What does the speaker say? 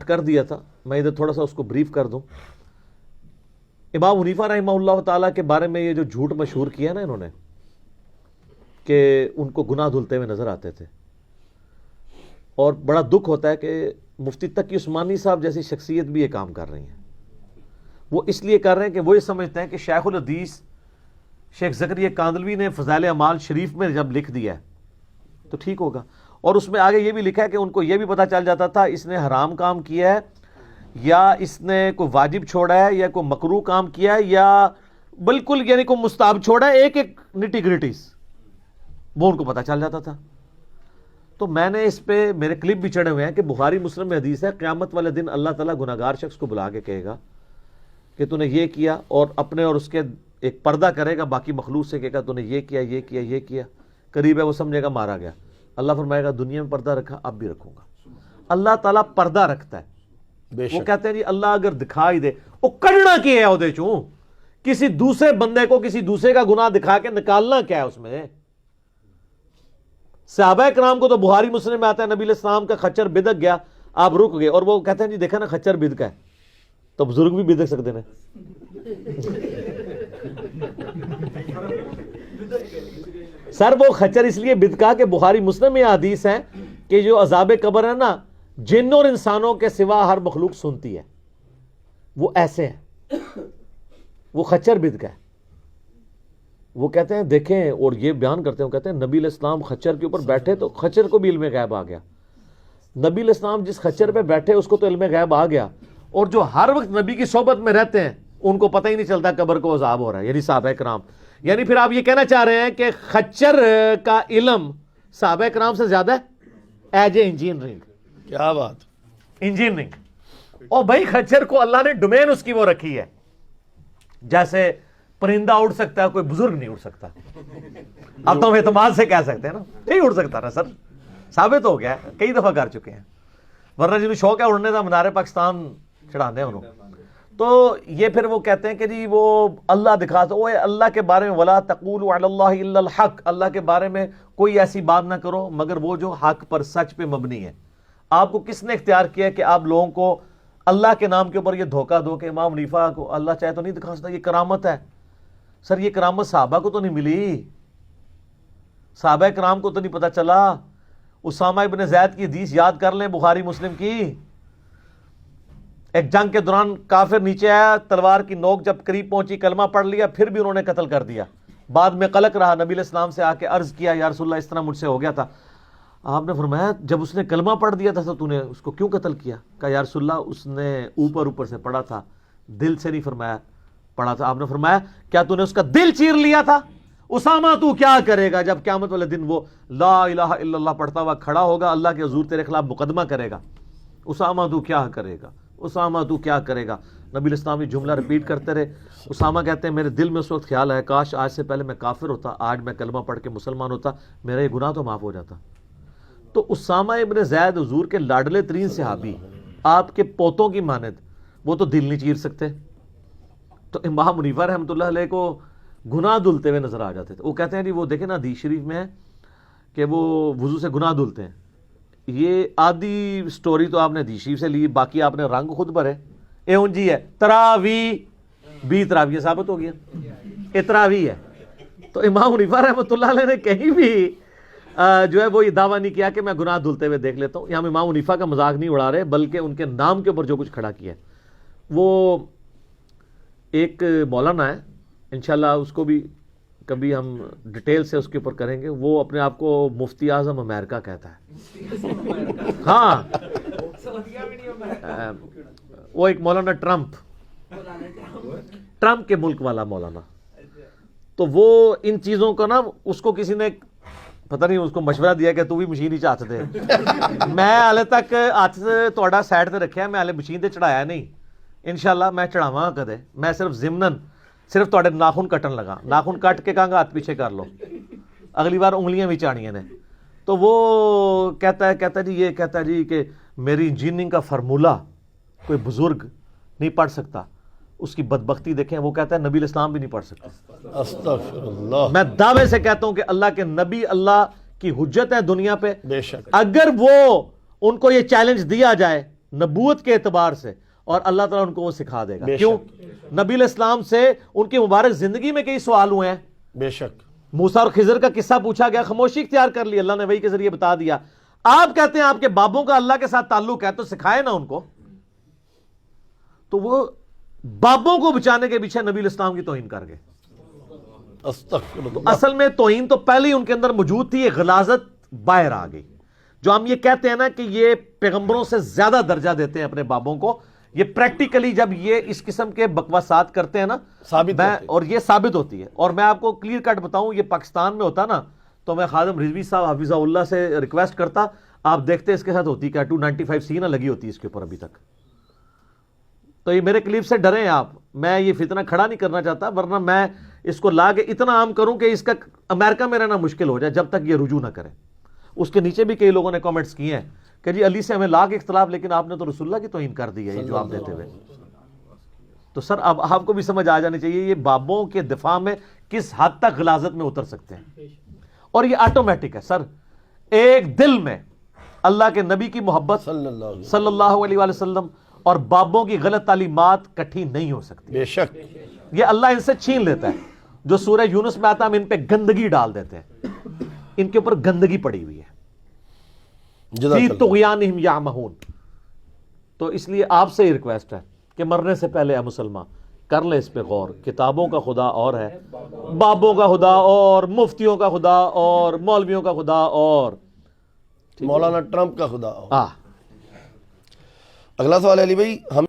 Draft کر دیا تھا, میں ادھر تھوڑا سا اس کو بریف کر دوں. امام حنیفہ رحمہ اللہ تعالیٰ کے بارے میں یہ جو جھوٹ مشہور کیا نا انہوں نے کہ ان کو گناہ دھلتے ہوئے نظر آتے تھے, اور بڑا دکھ ہوتا ہے کہ مفتی تقی عثمانی صاحب جیسی شخصیت بھی یہ کام کر رہی ہیں. وہ اس لیے کر رہے ہیں کہ وہ یہ سمجھتے ہیں کہ شیخ الحدیث شیخ زکریا کاندلوی نے فضائل اعمال شریف میں جب لکھ دیا ہے تو ٹھیک ہوگا, اور اس میں آگے یہ بھی لکھا ہے کہ ان کو یہ بھی پتہ چل جاتا تھا اس نے حرام کام کیا ہے یا اس نے کوئی واجب چھوڑا ہے یا کوئی مکروہ کام کیا ہے یا بالکل یعنی کوئی مستحب چھوڑا ہے, ایک ایک نٹی گریٹیز وہ ان کو پتہ چل جاتا تھا. تو میں نے اس پہ میرے کلپ بھی چڑھے ہوئے ہیں کہ بخاری مسلم میں حدیث ہے قیامت والے دن اللہ تعالیٰ گناہگار شخص کو بلا کے کہے گا کہ تو نے یہ کیا, اور اپنے اور اس کے ایک پردہ کرے گا باقی مخلوق سے, کہے گا تو نے یہ کیا یہ کیا یہ کیا, قریب ہے وہ سمجھے گا مارا گیا. اللہ فرمائے گا دنیا میں پردہ رکھا اب بھی رکھوں گا. اللہ تعالیٰ پردہ رکھتا ہے. وہ کہتے ہیں جی اللہ اگر دکھائی دے وہ کڑنا کیا ہے وہ چوں کسی دوسرے بندے کو کسی دوسرے کا گناہ دکھا کے نکالنا کیا ہے اس میں. صحابہ کرام کو تو بخاری مسلم میں آتا ہے نبی علیہ السلام کا خچر بدک گیا, آپ رک گئے, اور وہ کہتے ہیں جی دیکھا نا خچر بدکا ہے, تو بزرگ بھی بدک سکتے ہیں. سر وہ خچر اس لیے بدکا کہ بخاری مسلم میں حدیث ہے کہ جو عذاب قبر ہے نا جن اور انسانوں کے سوا ہر مخلوق سنتی ہے, وہ ایسے ہے, وہ خچر بدکا ہے. وہ کہتے ہیں دیکھیں, اور یہ بیان کرتے ہیں, وہ کہتے ہیں نبی علیہ السلام خچر کے اوپر بیٹھے تو خچر کو بھی علم غیب آ گیا. نبی علیہ السلام جس خچر پہ بیٹھے اس کو تو علم غیب آ گیا, اور جو ہر وقت نبی کی صحبت میں رہتے ہیں ان کو پتہ ہی نہیں چلتا قبر کو عذاب ہو رہا ہے, یعنی صحابہ کرام. یعنی پھر آپ یہ کہنا چاہ رہے ہیں کہ خچر کا علم صحابہ کرام سے زیادہ ہے ایج اے انجینئرنگ. کیا بات, انجینئرنگ. اور بھائی خچر کو اللہ نے ڈومین اس کی وہ رکھی ہے, جیسے پرندہ اڑ سکتا ہے کوئی بزرگ نہیں اڑ سکتا. اب تو ہم اعتماد سے کہہ سکتے ہیں نا نہیں اڑ سکتا نا سر, ثابت ہو گیا ہے, کئی دفعہ کر چکے ہیں. ورنہ جنہوں شوق ہے اڑنے کا مینار پاکستان چڑھانے ہیں انہوں. تو یہ پھر وہ کہتے ہیں کہ جی وہ اللہ دکھاتا, وہ اللہ کے بارے میں ولا تقولوا علی اللہ الا الحق, اللہ کے بارے میں کوئی ایسی بات نہ کرو مگر وہ جو حق پر سچ پہ مبنی ہے. آپ کو کس نے اختیار کیا ہے کہ آپ لوگوں کو اللہ کے نام کے اوپر یہ دھوکہ دو کہ امام حنیفہ کو اللہ چاہے تو نہیں دکھا سکتا, یہ کرامت ہے. سر یہ کرامت صحابہ کو تو نہیں ملی, صحابہ کرام کو تو نہیں پتہ چلا. اسامہ ابن زید کی حدیث یاد کر لیں بخاری مسلم کی, ایک جنگ کے دوران کافر نیچے آیا, تلوار کی نوک جب قریب پہنچی کلمہ پڑھ لیا, پھر بھی انہوں نے قتل کر دیا. بعد میں قلق رہا, نبی علیہ السلام سے آ کے عرض کیا یا رسول اللہ اس طرح مجھ سے ہو گیا تھا. آپ نے فرمایا جب اس نے کلمہ پڑھ دیا تھا تو نے اس کو کیوں قتل کیا؟ کہا یا رسول اللہ اس نے اوپر سے پڑھا تھا, دل سے نہیں فرمایا پڑھا تھا. آپ نے فرمایا کیا تو نے اس کا دل چیر لیا تھا؟ اسامہ تو کیا کرے گا جب قیامت والے دن وہ لا الہ الا اللہ پڑھتا ہوا کھڑا ہوگا, اللہ کے حضور تیرے خلاف مقدمہ کرے گا, اسامہ تو کیا کرے گا, اسامہ تو کیا کرے گا. نبی علیہ السلام یہ جملہ ریپیٹ کرتے رہے. اسامہ کہتے ہیں میرے دل میں اس وقت خیال ہے کاش آج سے پہلے میں کافر ہوتا, آج میں کلمہ پڑھ کے مسلمان ہوتا, میرا یہ گناہ تو معاف ہو جاتا. تو اسامہ ابن زید حضور کے لاڈلے ترین صحابی, آپ کے پوتوں کی مانند, وہ تو دل نہیں چیر سکتے. تو امام حنیفہ رحمۃ اللہ علیہ کو گناہ دھلتے ہوئے نظر آ جاتے تھے. وہ کہتے ہیں جی وہ دیکھیں نا حدیث شریف میں ہے کہ وہ وضو سے گناہ دھلتے ہیں. یہ آدھی سٹوری تو آپ نے حدیث شریف سے لی, باقی آپ نے رنگ خود بھرے. اے ان جی ہے تراوی بھی تراوی ثابت ہو گیا, اتراوی ہے. تو امام حنیفہ رحمۃ اللہ علیہ نے کہیں بھی جو ہے وہ یہ دعویٰ نہیں کیا کہ میں گناہ دھلتے ہوئے دیکھ لیتا ہوں. یہاں امام حنیفہ کا مذاق نہیں اڑا رہے, بلکہ ان کے نام کے اوپر جو کچھ کھڑا کیا ہے. وہ ایک مولانا ہے, انشاءاللہ اس کو بھی کبھی ہم ڈیٹیل سے اس کے اوپر کریں گے. وہ اپنے آپ کو مفتی اعظم امریکہ کہتا ہے. ہاں وہ ایک مولانا ٹرمپ کے ملک والا مولانا. تو وہ ان چیزوں کا نا اس کو کسی نے پتہ نہیں اس کو مشورہ دیا کہ تو بھی مشین ہی چاہتے تھے. میں ہالے تک ہاتھ تھوڑا سائڈ تے رکھیا, میں ہالے مشین تے چڑھایا نہیں. انشاءاللہ میں چڑھاواں کدے, میں صرف ضمناً صرف تھوڑے ناخن کٹن لگا, ناخن کٹ کے کہاں گا ہاتھ پیچھے کر لو, اگلی بار انگلیاں بھی چاڑیاں نے. تو وہ کہتا ہے جی یہ کہتا ہے جی کہ میری انجینئرنگ کا فارمولہ کوئی بزرگ نہیں پڑھ سکتا. اس کی بدبختی دیکھیں, وہ کہتا ہے نبی علیہ السلام بھی نہیں پڑھ سکتے. استغفر اللہ. میں دعوے سے کہتا ہوں کہ اللہ کے نبی اللہ کی حجت ہے دنیا پہ. بے شک اگر وہ ان کو یہ چیلنج دیا جائے نبوت کے اعتبار سے، اور اللہ تعالیٰ ان کو وہ سکھا دے گا۔ بے کیوں؟ شک۔ نبی علیہ السلام سے ان کی مبارک زندگی میں کئی سوال ہوئے ہیں۔ بے شک۔ موسیٰ اور خضر کا قصہ پوچھا گیا، خاموشی اختیار کر لی، اللہ نے وحی کے ذریعے بتا دیا۔ آپ کہتے ہیں آپ کے بابوں کا اللہ کے ساتھ تعلق ہے، تو سکھائے نا ان کو۔ تو وہ بابوں کو بچانے کے پیچھے نبی علیہ السلام کی توہین کر گئے۔ استغفر تو اللہ۔ اصل میں توہین تو پہلے ہی ان کے اندر موجود تھی، یہ غلاظت باہر آ گئی۔ جو ہم یہ کہتے ہیں نا کہ یہ پیغمبروں سے زیادہ درجہ دیتے ہیں اپنے بابوں کو، یہ پریکٹیکلی جب یہ اس قسم کے بکواسات کرتے ہیں نا، ثابت میں ہوتے ہیں۔ اور یہ ثابت ہوتی ہے۔ اور میں آپ کو کلیئر کٹ بتاؤں، یہ پاکستان میں ہوتا نا تو میں خادم رضوی صاحب حفظہ اللہ سے ریکویسٹ کرتا، آپ دیکھتے اس کے ساتھ ہوتی کیا 295C نہ لگی ہوتی اس کے اوپر ابھی تک۔ تو یہ میرے کلپ سے ڈریں آپ، میں یہ فتنہ کھڑا نہیں کرنا چاہتا، ورنہ میں اس کو لا کے اتنا عام کروں کہ اس کا امریکہ میں رہنا مشکل ہو جائے جب تک یہ رجوع نہ کرے۔ اس کے نیچے بھی کئی لوگوں نے کامنٹس کیے ہیں کہ جی علی سے ہمیں لاکھ اختلاف، لیکن آپ نے تو رسول اللہ کی توہین کر دی ہے یہ جواب دیتے ہوئے۔ تو سر اب آپ کو بھی سمجھ آ جانی چاہیے یہ بابوں کے دفاع میں کس حد تک غلاظت میں اتر سکتے ہیں۔ اور یہ آٹومیٹک ہے سر، ایک دل میں اللہ کے نبی کی محبت صلی اللہ علیہ وآلہ وسلم اور بابوں کی غلط تعلیمات کٹھی نہیں ہو سکتی۔ بے شک۔ یہ اللہ ان سے چھین لیتا ہے۔ جو سورہ یونس میں آتا ہے ہم ان پہ گندگی ڈال دیتے ہیں، ان کے اوپر گندگی پڑی ہوئی ہے، جزاک فی اللہ۔ طغیانہم یعمہون۔ تو اس لیے آپ سے ہی ریکویسٹ ہے کہ مرنے سے پہلے اے مسلمان کر لے اس پہ غور۔ کتابوں کا خدا اور ہے، بابوں کا خدا اور، مفتیوں کا خدا اور، مولویوں کا خدا اور، مولانا ٹرمپ کا خدا۔ آہ اگلا سوال ہے علی بھائی، ہم